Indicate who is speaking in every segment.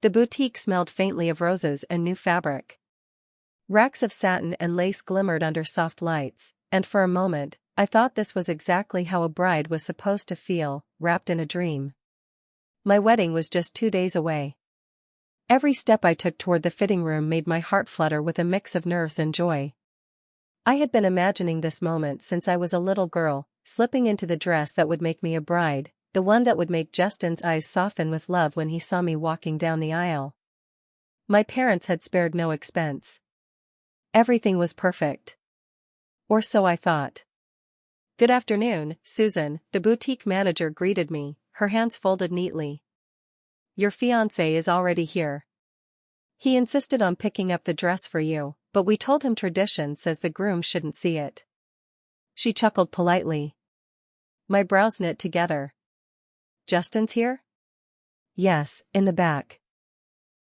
Speaker 1: The boutique smelled faintly of roses and new fabric. Racks of satin and lace glimmered under soft lights, and for a moment, I thought this was exactly how a bride was supposed to feel, wrapped in a dream. My wedding was just 2 days away. Every step I took toward the fitting room made my heart flutter with a mix of nerves and joy. I had been imagining this moment since I was a little girl, slipping into the dress that would make me a bride, the one that would make Justin's eyes soften with love when he saw me walking down the aisle. My parents had spared no expense. Everything was perfect. Or so I thought. "Good afternoon, Susan," the boutique manager greeted me, her hands folded neatly. "Your fiancé is already here. He insisted on picking up the dress for you, but we told him tradition says the groom shouldn't see it." She chuckled politely. My brows knit together. "Justin's here?" "Yes, in the back.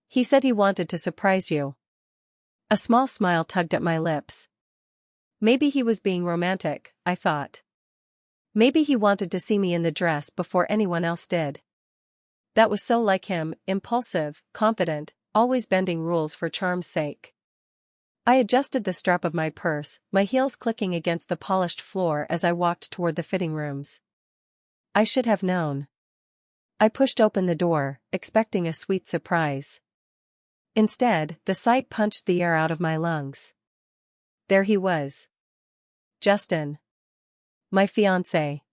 Speaker 1: He said he wanted to surprise you." A small smile tugged at my lips. Maybe he was being romantic, I thought. Maybe he wanted to see me in the dress before anyone else did. That was so like him, impulsive, confident, always bending rules for charm's sake. I adjusted the strap of my purse, my heels clicking against the polished floor as I walked toward the fitting rooms. I should have known. I pushed open the door, expecting a sweet surprise. Instead, the sight punched the air out of my lungs. There he was. Justin. My fiancé.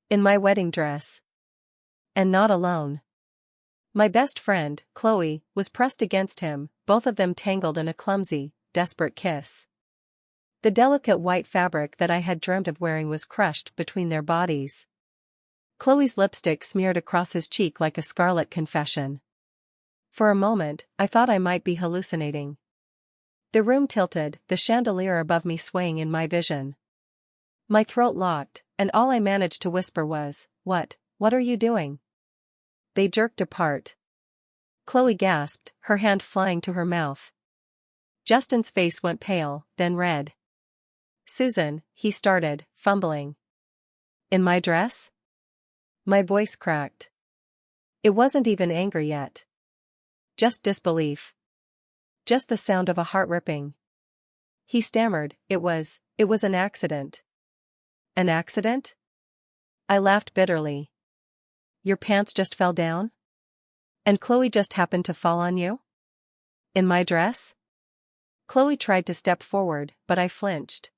Speaker 1: In my wedding dress. And not alone. My best friend, Chloe, was pressed against him, both of them tangled in a clumsy, desperate kiss. The delicate white fabric that I had dreamt of wearing was crushed between their bodies. Chloe's lipstick smeared across his cheek like a scarlet confession. For a moment, I thought I might be hallucinating. The room tilted, the chandelier above me swaying in my vision. My throat locked, and all I managed to whisper was, What are you doing?" They jerked apart. Chloe gasped, her hand flying to her mouth. Justin's face went pale, then red. "Susan," he started, fumbling. "In my dress?" My voice cracked. It wasn't even anger yet. Just disbelief. Just the sound of a heart ripping. He stammered, It was an accident." "An accident?" I laughed bitterly. "Your pants just fell down? And Chloe just happened to fall on you? In my dress?" Chloe tried to step forward, but I flinched.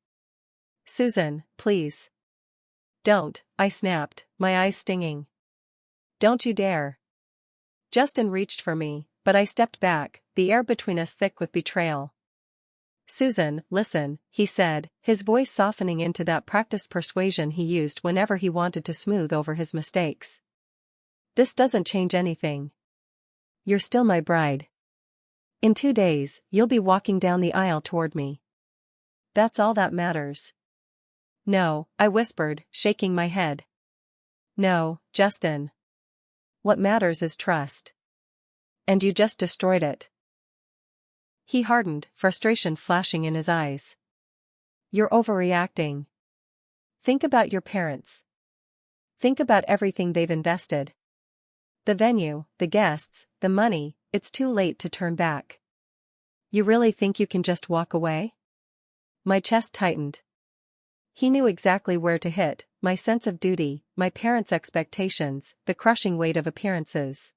Speaker 1: "Susan, please." "Don't," I snapped, my eyes stinging. "Don't you dare." Justin reached for me, but I stepped back, the air between us thick with betrayal. "Susan, listen," he said, his voice softening into that practiced persuasion he used whenever he wanted to smooth over his mistakes. "This doesn't change anything. You're still my bride. In 2 days, you'll be walking down the aisle toward me. That's all that matters." "No," I whispered, shaking my head. "No, Justin. What matters is trust. And you just destroyed it." He hardened, frustration flashing in his eyes. "You're overreacting. Think about your parents. Think about everything they've invested. The venue, the guests, the money, it's too late to turn back. You really think you can just walk away?" My chest tightened. He knew exactly where to hit, my sense of duty, my parents' expectations, the crushing weight of appearances.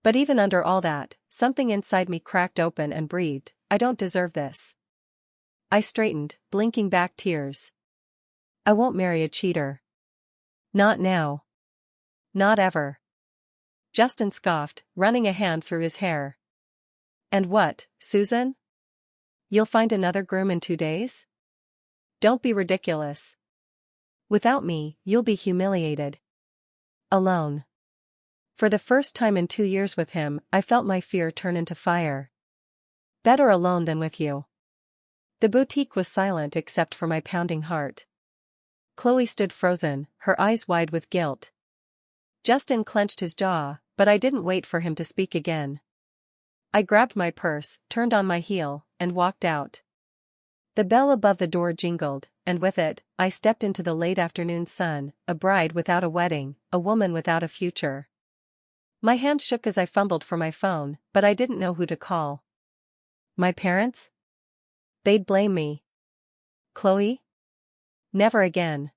Speaker 1: But even under all that, something inside me cracked open and breathed, "I don't deserve this." I straightened, blinking back tears. "I won't marry a cheater. Not now. Not ever." Justin scoffed, running a hand through his hair. "And what, Susan? You'll find another groom in 2 days? Don't be ridiculous. Without me, you'll be humiliated. Alone." For the first time in 2 years with him, I felt my fear turn into fire. "Better alone than with you." The boutique was silent except for my pounding heart. Chloe stood frozen, her eyes wide with guilt. Justin clenched his jaw, but I didn't wait for him to speak again. I grabbed my purse, turned on my heel, and walked out. The bell above the door jingled, and with it, I stepped into the late afternoon sun, a bride without a wedding, a woman without a future. My hand shook as I fumbled for my phone, but I didn't know who to call. My parents? They'd blame me. Chloe? Never again.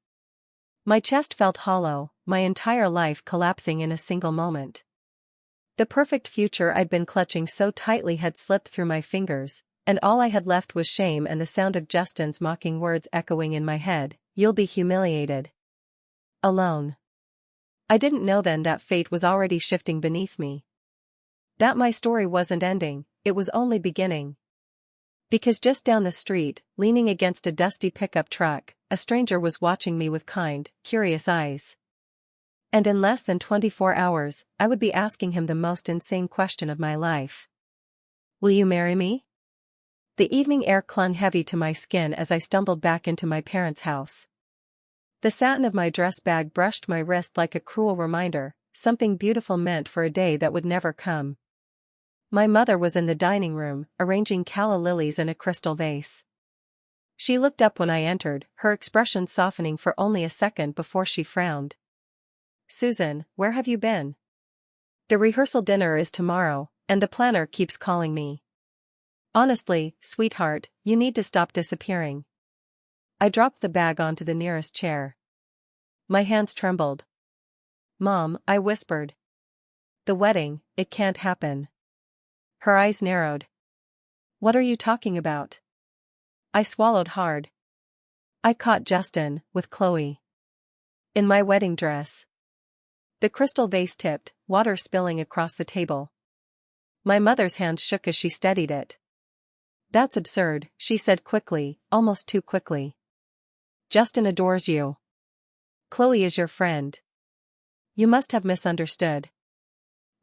Speaker 1: My chest felt hollow, my entire life collapsing in a single moment. The perfect future I'd been clutching so tightly had slipped through my fingers, and all I had left was shame and the sound of Justin's mocking words echoing in my head, "You'll be humiliated. Alone." I didn't know then that fate was already shifting beneath me. That my story wasn't ending, it was only beginning. Because just down the street, leaning against a dusty pickup truck, a stranger was watching me with kind, curious eyes. And in less than 24 hours, I would be asking him the most insane question of my life. "Will you marry me?" The evening air clung heavy to my skin as I stumbled back into my parents' house. The satin of my dress bag brushed my wrist like a cruel reminder, something beautiful meant for a day that would never come. My mother was in the dining room, arranging calla lilies in a crystal vase. She looked up when I entered, her expression softening for only a second before she frowned. "Susan, where have you been? The rehearsal dinner is tomorrow, and the planner keeps calling me. Honestly, sweetheart, you need to stop disappearing." I dropped the bag onto the nearest chair. My hands trembled. "Mom," I whispered. "The wedding, it can't happen." Her eyes narrowed. "What are you talking about?" I swallowed hard. I caught Justin, with Chloe. In my wedding dress. The crystal vase tipped, water spilling across the table. My mother's hand shook as she steadied it. "That's absurd," she said quickly, almost too quickly. "Justin adores you. Chloe is your friend. You must have misunderstood."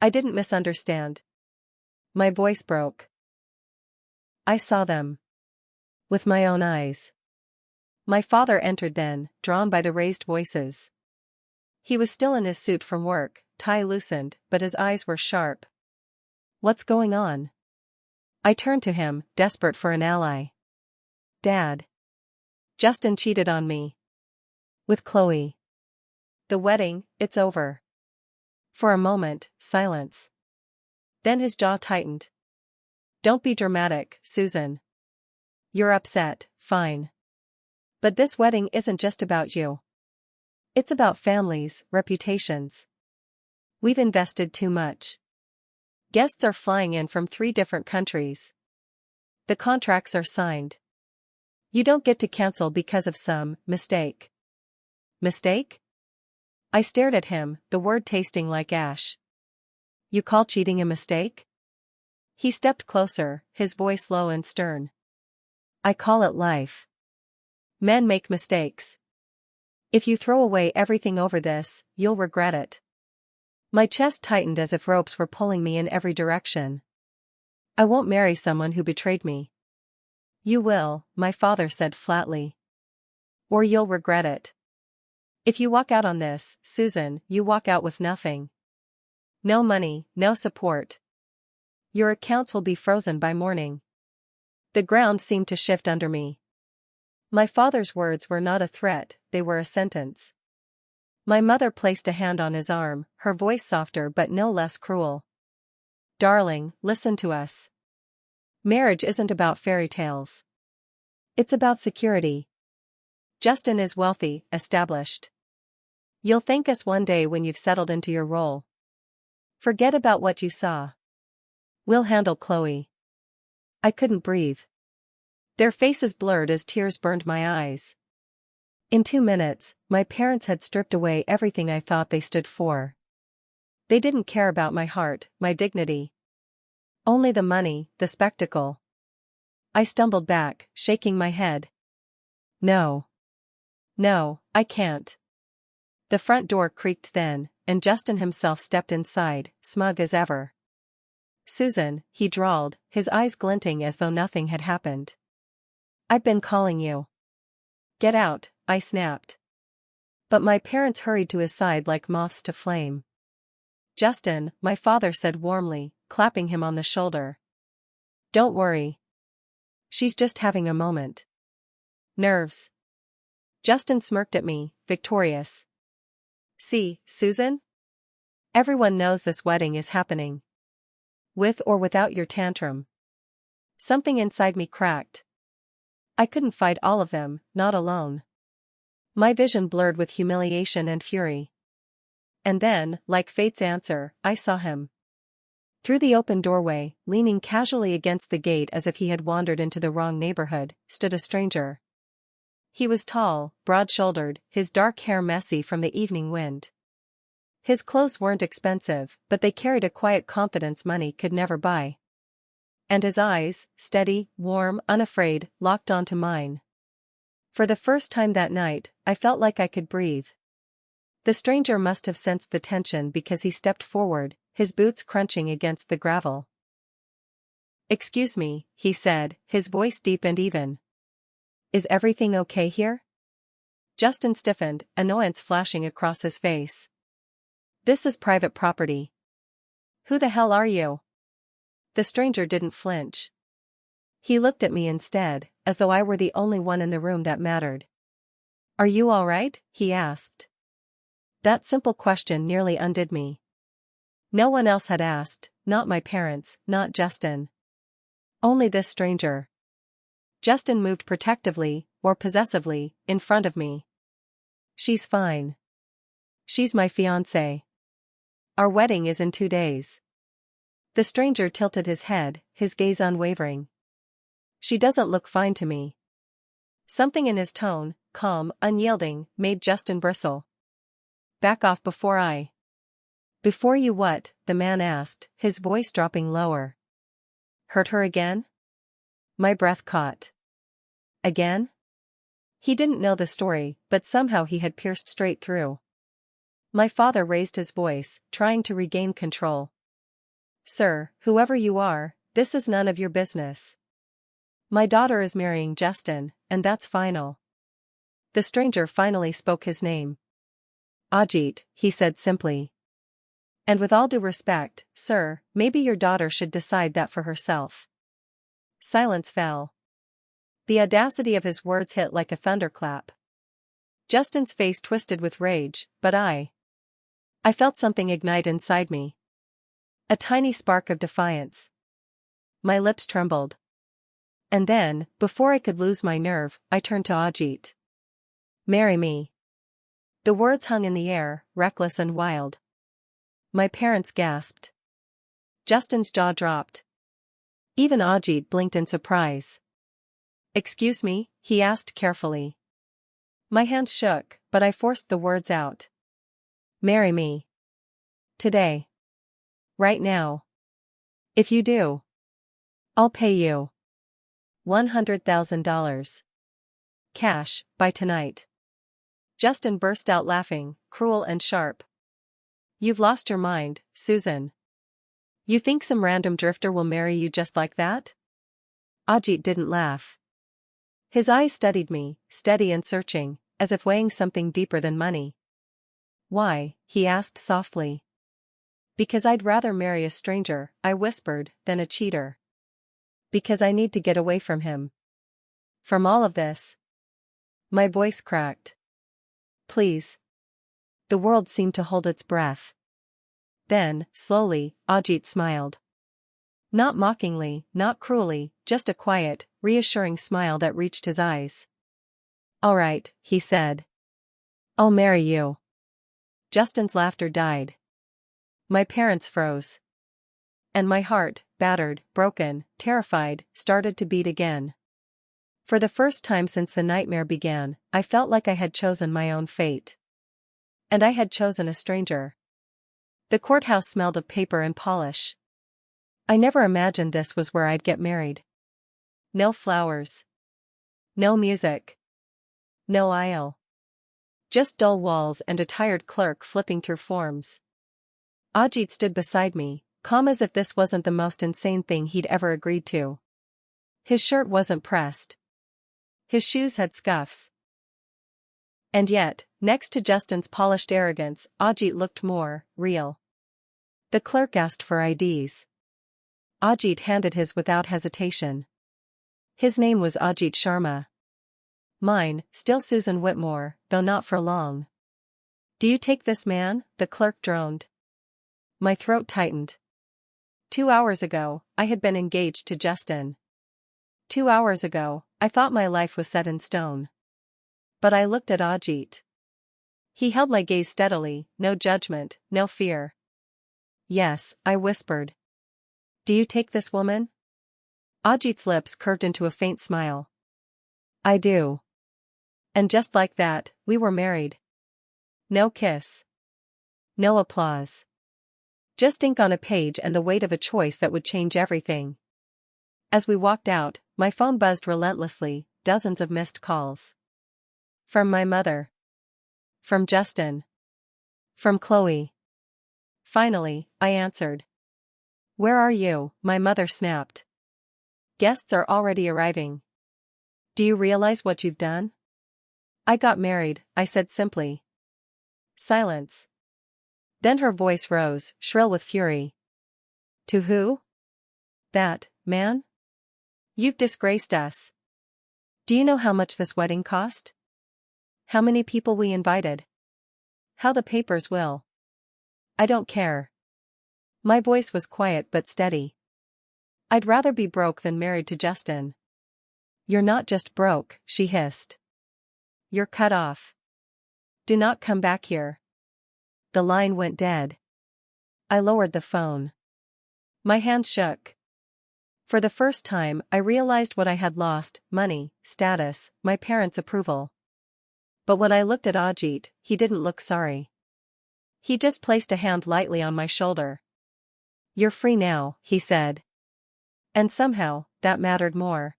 Speaker 1: I didn't misunderstand. My voice broke. I saw them. With my own eyes. My father entered then, drawn by the raised voices. He was still in his suit from work, tie loosened, but his eyes were sharp. "What's going on?" I turned to him, desperate for an ally. "Dad. Justin cheated on me. With Chloe. The wedding, it's over." For a moment, silence. Then his jaw tightened. "Don't be dramatic, Susan. You're upset, fine. But this wedding isn't just about you. It's about families, reputations. We've invested too much. Guests are flying in from 3 different countries. The contracts are signed. You don't get to cancel because of some mistake." "Mistake?" I stared at him, the word tasting like ash. "You call cheating a mistake?" He stepped closer, his voice low and stern. "I call it life. Men make mistakes. If you throw away everything over this, you'll regret it." My chest tightened as if ropes were pulling me in every direction. "I won't marry someone who betrayed me." "You will," my father said flatly. "Or you'll regret it. If you walk out on this, Susan, you walk out with nothing. No money, no support. Your accounts will be frozen by morning." The ground seemed to shift under me. My father's words were not a threat, they were a sentence. My mother placed a hand on his arm, her voice softer but no less cruel. "Darling, listen to us. Marriage isn't about fairy tales. It's about security. Justin is wealthy, established. You'll thank us one day when you've settled into your role. Forget about what you saw. We'll handle Chloe." I couldn't breathe. Their faces blurred as tears burned my eyes. In 2 minutes, my parents had stripped away everything I thought they stood for. They didn't care about my heart, my dignity. Only the money, the spectacle. I stumbled back, shaking my head. "No. No, I can't." The front door creaked then, and Justin himself stepped inside, smug as ever. "Susan," he drawled, his eyes glinting as though nothing had happened. "I've been calling you." "Get out," I snapped. But my parents hurried to his side like moths to flame. "Justin," my father said warmly, clapping him on the shoulder. "Don't worry. She's just having a moment. Nerves." Justin smirked at me, victorious. "See, Susan? Everyone knows this wedding is happening. With or without your tantrum. Something inside me cracked. I couldn't fight all of them, not alone. My vision blurred with humiliation and fury. And then, like fate's answer, I saw him. Through the open doorway, leaning casually against the gate as if he had wandered into the wrong neighborhood, stood a stranger. He was tall, broad-shouldered, his dark hair messy from the evening wind. His clothes weren't expensive, but they carried a quiet confidence money could never buy. And his eyes, steady, warm, unafraid, locked onto mine. For the first time that night, I felt like I could breathe. The stranger must have sensed the tension because he stepped forward, his boots crunching against the gravel. "Excuse me," he said, his voice deep and even. "Is everything okay here?" Justin stiffened, annoyance flashing across his face. "This is private property." "Who the hell are you?" The stranger didn't flinch. He looked at me instead, as though I were the only one in the room that mattered. "Are you all right?" he asked. That simple question nearly undid me. No one else had asked, not my parents, not Justin. Only this stranger. Justin moved protectively, or possessively, in front of me. "She's fine. She's my fiancée. Our wedding is in 2 days." The stranger tilted his head, his gaze unwavering. "She doesn't look fine to me." Something in his tone, calm, unyielding, made Justin bristle. "Back off before I—" "Before you what?" the man asked, his voice dropping lower. "Hurt her again?" My breath caught. Again? He didn't know the story, but somehow he had pierced straight through. My father raised his voice, trying to regain control. "Sir, whoever you are, this is none of your business. My daughter is marrying Justin, and that's final." The stranger finally spoke his name. "Ajit," he said simply. "And with all due respect, sir, maybe your daughter should decide that for herself." Silence fell. The audacity of his words hit like a thunderclap. Justin's face twisted with rage, but I felt something ignite inside me. A tiny spark of defiance. My lips trembled. And then, before I could lose my nerve, I turned to Ajit. "Marry me." The words hung in the air, reckless and wild. My parents gasped. Justin's jaw dropped. Even Ajit blinked in surprise. "Excuse me?" he asked carefully. My hands shook, but I forced the words out. "Marry me. Today. Right now. If you do, I'll pay you $100,000. Cash, by tonight." Justin burst out laughing, cruel and sharp. "You've lost your mind, Susan. You think some random drifter will marry you just like that?" Ajit didn't laugh. His eyes studied me, steady and searching, as if weighing something deeper than money. "Why?" he asked softly. "Because I'd rather marry a stranger," I whispered, "than a cheater. Because I need to get away from him. From all of this." My voice cracked. "Please." The world seemed to hold its breath. Then, slowly, Ajit smiled. Not mockingly, not cruelly, just a quiet, reassuring smile that reached his eyes. "All right," he said. "I'll marry you." Justin's laughter died. My parents froze. And my heart, battered, broken, terrified, started to beat again. For the first time since the nightmare began, I felt like I had chosen my own fate. And I had chosen a stranger. The courthouse smelled of paper and polish. I never imagined this was where I'd get married. No flowers. No music. No aisle. Just dull walls and a tired clerk flipping through forms. Ajit stood beside me, calm as if this wasn't the most insane thing he'd ever agreed to. His shirt wasn't pressed. His shoes had scuffs. And yet, next to Justin's polished arrogance, Ajit looked more real. The clerk asked for IDs. Ajit handed his without hesitation. His name was Ajit Sharma. Mine, still Susan Whitmore, though not for long. "Do you take this man?" the clerk droned. My throat tightened. 2 hours ago, I had been engaged to Justin. 2 hours ago, I thought my life was set in stone. But I looked at Ajit. He held my gaze steadily, no judgment, no fear. Yes, I whispered. Do you take this woman? Ajit's lips curved into a faint smile. I do. And just like that, we were married. No kiss. No applause. Just ink on a page and the weight of a choice that would change everything. As we walked out, my phone buzzed relentlessly, dozens of missed calls. From my mother. From Justin. From Chloe. Finally, I answered. Where are you? My mother snapped. Guests are already arriving. Do you realize what you've done? I got married, I said simply. Silence. Then her voice rose, shrill with fury. To who? That man? You've disgraced us. Do you know how much this wedding cost? How many people we invited? How the papers will? I don't care. My voice was quiet but steady. I'd rather be broke than married to Justin. You're not just broke, she hissed. You're cut off. Do not come back here. The line went dead. I lowered the phone. My hand shook. For the first time, I realized what I had lost: money, status, my parents' approval. But when I looked at Ajit, he didn't look sorry. He just placed a hand lightly on my shoulder. You're free now, he said. And somehow, that mattered more.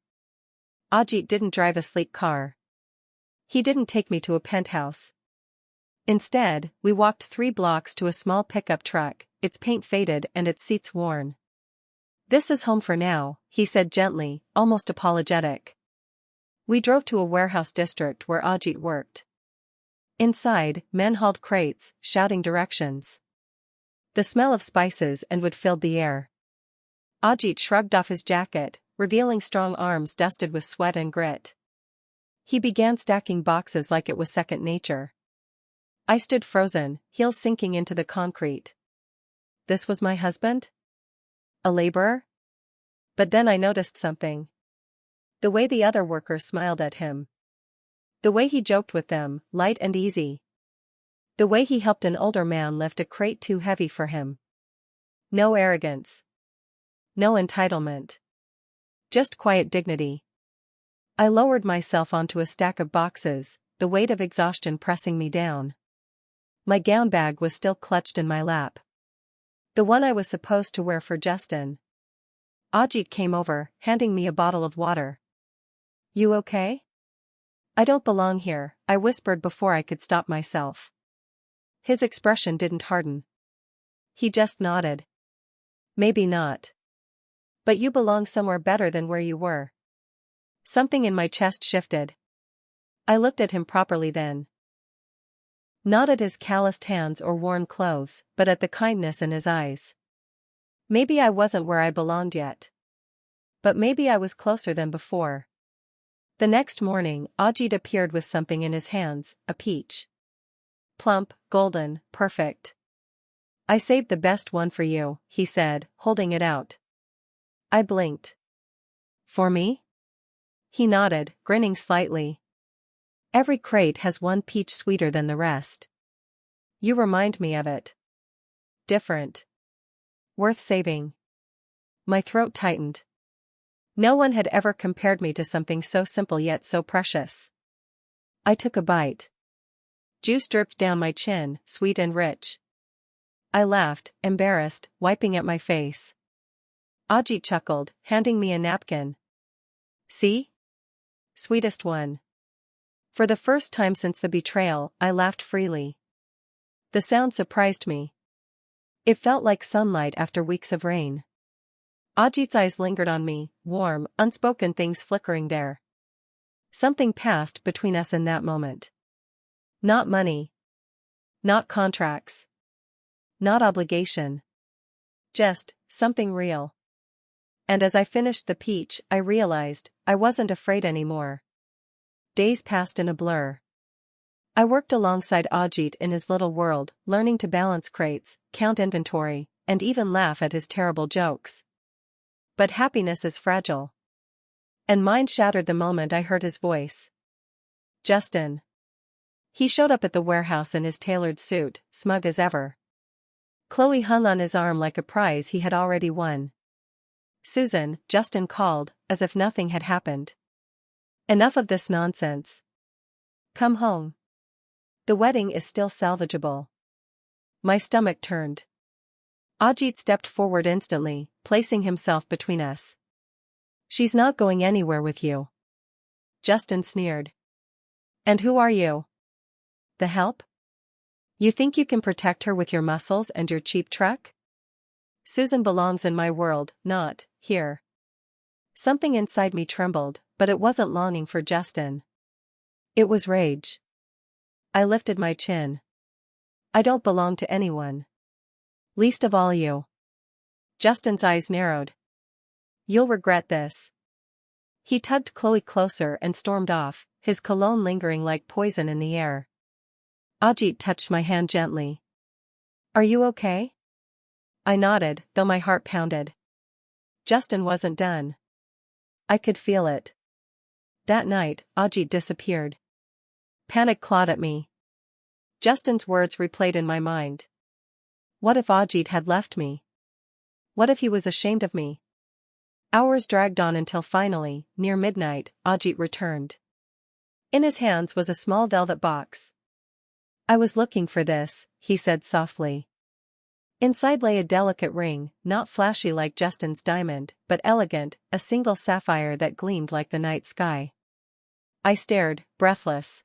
Speaker 1: Ajit didn't drive a sleek car. He didn't take me to a penthouse. Instead, we walked 3 blocks to a small pickup truck, its paint faded and its seats worn. This is home for now, he said gently, almost apologetic. We drove to a warehouse district where Ajit worked. Inside, men hauled crates, shouting directions. The smell of spices and wood filled the air. Ajit shrugged off his jacket, revealing strong arms dusted with sweat and grit. He began stacking boxes like it was second nature. I stood frozen, heels sinking into the concrete. This was my husband? A laborer? But then I noticed something. The way the other workers smiled at him. The way he joked with them, light and easy. The way he helped an older man lift a crate too heavy for him. No arrogance. No entitlement. Just quiet dignity. I lowered myself onto a stack of boxes, the weight of exhaustion pressing me down. My gown bag was still clutched in my lap. The one I was supposed to wear for Justin. Ajit came over, handing me a bottle of water. You okay? I don't belong here, I whispered before I could stop myself. His expression didn't harden. He just nodded. Maybe not. But you belong somewhere better than where you were. Something in my chest shifted. I looked at him properly then. Not at his calloused hands or worn clothes, but at the kindness in his eyes. Maybe I wasn't where I belonged yet. But maybe I was closer than before. The next morning, Ajit appeared with something in his hands, a peach. Plump, golden, perfect. I saved the best one for you, he said, holding it out. I blinked. For me? He nodded, grinning slightly. Every crate has one peach sweeter than the rest. You remind me of it. Different. Worth saving. My throat tightened. No one had ever compared me to something so simple yet so precious. I took a bite. Juice dripped down my chin, sweet and rich. I laughed, embarrassed, wiping at my face. Ajit chuckled, handing me a napkin. See? Sweetest one. For the first time since the betrayal, I laughed freely. The sound surprised me. It felt like sunlight after weeks of rain. Ajit's eyes lingered on me, warm, unspoken things flickering there. Something passed between us in that moment. Not money. Not contracts. Not obligation. Just something real. And as I finished the peach, I realized I wasn't afraid anymore. Days passed in a blur. I worked alongside Ajit in his little world, learning to balance crates, count inventory, and even laugh at his terrible jokes. But happiness is fragile. And mine shattered the moment I heard his voice. Justin. He showed up at the warehouse in his tailored suit, smug as ever. Chloe hung on his arm like a prize he had already won. Susan, Justin called, as if nothing had happened. Enough of this nonsense. Come home. The wedding is still salvageable. My stomach turned. Ajit stepped forward instantly, placing himself between us. She's not going anywhere with you. Justin sneered. And who are you? The help? You think you can protect her with your muscles and your cheap truck? Susan belongs in my world, not here. Something inside me trembled, but it wasn't longing for Justin. It was rage. I lifted my chin. I don't belong to anyone. Least of all you. Justin's eyes narrowed. You'll regret this. He tugged Chloe closer and stormed off, his cologne lingering like poison in the air. Ajit touched my hand gently. Are you okay? I nodded, though my heart pounded. Justin wasn't done. I could feel it. That night, Ajit disappeared. Panic clawed at me. Justin's words replayed in my mind. What if Ajit had left me? What if he was ashamed of me? Hours dragged on until finally, near midnight, Ajit returned. In his hands was a small velvet box. I was looking for this, he said softly. Inside lay a delicate ring, not flashy like Justin's diamond, but elegant, a single sapphire that gleamed like the night sky. I stared, breathless.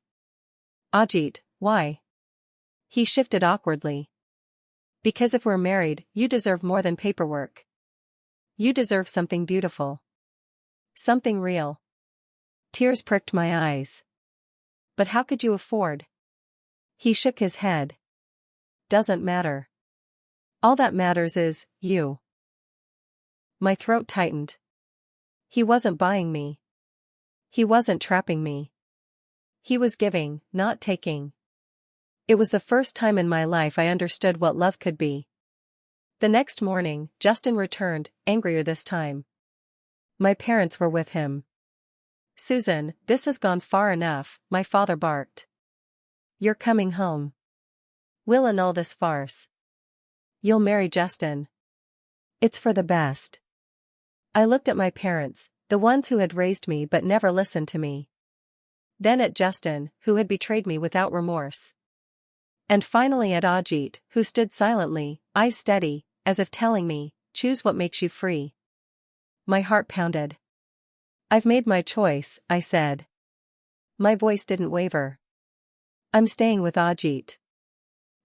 Speaker 1: Ajit, why? He shifted awkwardly. Because if we're married, you deserve more than paperwork. You deserve something beautiful. Something real. Tears pricked my eyes. But how could you afford? He shook his head. Doesn't matter. All that matters is, you. My throat tightened. He wasn't buying me. He wasn't trapping me. He was giving, not taking. It was the first time in my life I understood what love could be. The next morning, Justin returned, angrier this time. My parents were with him. Susan, this has gone far enough, my father barked. You're coming home. We'll annul this farce. You'll marry Justin. It's for the best. I looked at my parents, the ones who had raised me but never listened to me. Then at Justin, who had betrayed me without remorse. And finally at Ajit, who stood silently, eyes steady, as if telling me, choose what makes you free. My heart pounded. I've made my choice, I said. My voice didn't waver. I'm staying with Ajit.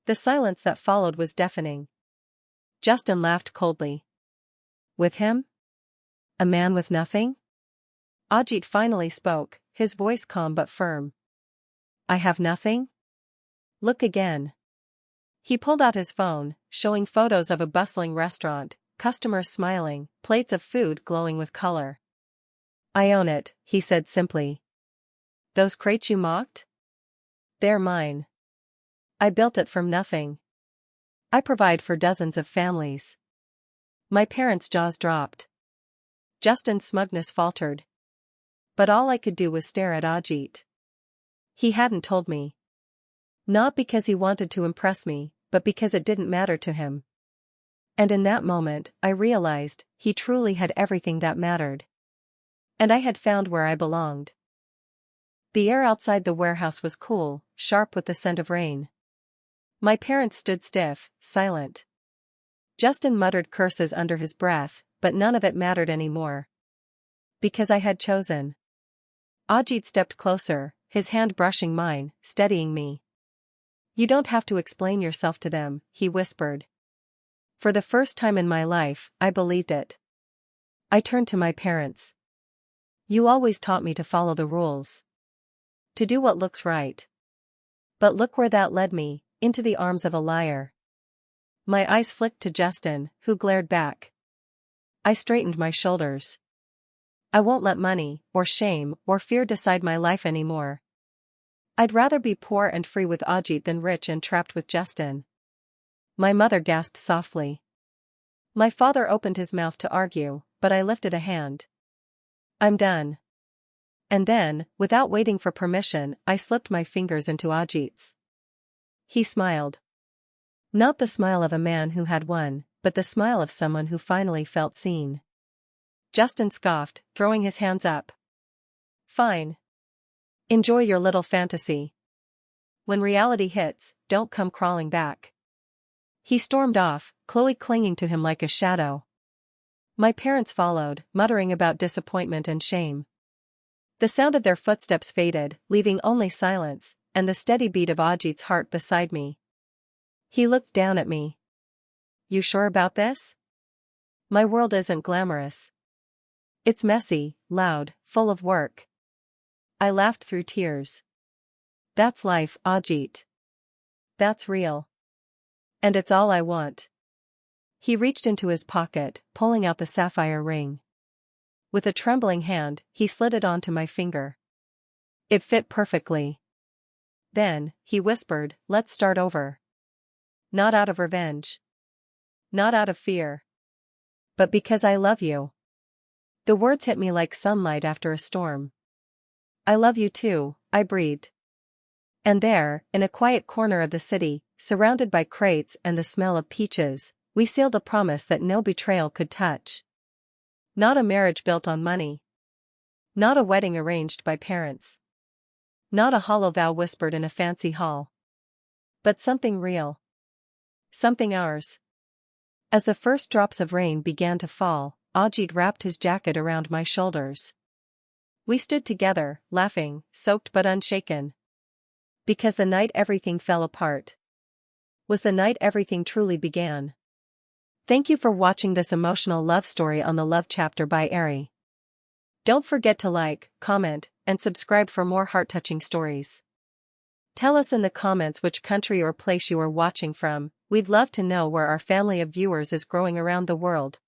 Speaker 1: The silence that followed was deafening. Justin laughed coldly. With him? A man with nothing? Ajit finally spoke, his voice calm but firm. I have nothing? Look again. He pulled out his phone, showing photos of a bustling restaurant, customers smiling, plates of food glowing with color. I own it, he said simply. Those crates you mocked? They're mine. I built it from nothing. I provide for dozens of families. My parents' jaws dropped. Justin's smugness faltered. But all I could do was stare at Ajit. He hadn't told me. Not because he wanted to impress me, but because it didn't matter to him. And in that moment, I realized, he truly had everything that mattered. And I had found where I belonged. The air outside the warehouse was cool, sharp with the scent of rain. My parents stood stiff, silent. Justin muttered curses under his breath, but none of it mattered anymore. Because I had chosen. Ajit stepped closer, his hand brushing mine, steadying me. You don't have to explain yourself to them, he whispered. For the first time in my life, I believed it. I turned to my parents. You always taught me to follow the rules. To do what looks right. But look where that led me, into the arms of a liar. My eyes flicked to Justin, who glared back. I straightened my shoulders. I won't let money, or shame, or fear decide my life anymore. I'd rather be poor and free with Ajit than rich and trapped with Justin. My mother gasped softly. My father opened his mouth to argue, but I lifted a hand. I'm done. And then, without waiting for permission, I slipped my fingers into Ajit's. He smiled. Not the smile of a man who had won, but the smile of someone who finally felt seen. Justin scoffed, throwing his hands up. Fine. Enjoy your little fantasy. When reality hits, don't come crawling back. He stormed off, Chloe clinging to him like a shadow. My parents followed, muttering about disappointment and shame. The sound of their footsteps faded, leaving only silence, and the steady beat of Ajit's heart beside me. He looked down at me. You sure about this? My world isn't glamorous. It's messy, loud, full of work. I laughed through tears. That's life, Ajit. That's real. And it's all I want. He reached into his pocket, pulling out the sapphire ring. With a trembling hand, he slid it onto my finger. It fit perfectly. Then, he whispered, let's start over. Not out of revenge. Not out of fear. But because I love you. The words hit me like sunlight after a storm. I love you too, I breathed. And there, in a quiet corner of the city, surrounded by crates and the smell of peaches, we sealed a promise that no betrayal could touch. Not a marriage built on money. Not a wedding arranged by parents. Not a hollow vow whispered in a fancy hall. But something real. Something ours. As the first drops of rain began to fall, Ajit wrapped his jacket around my shoulders. We stood together, laughing, soaked but unshaken. Because the night everything fell apart was the night everything truly began. Thank you for watching this emotional love story on The Love Chapter by Aree. Don't forget to like, comment, and subscribe for more heart-touching stories. Tell us in the comments which country or place you are watching from. We'd love to know where our family of viewers is growing around the world.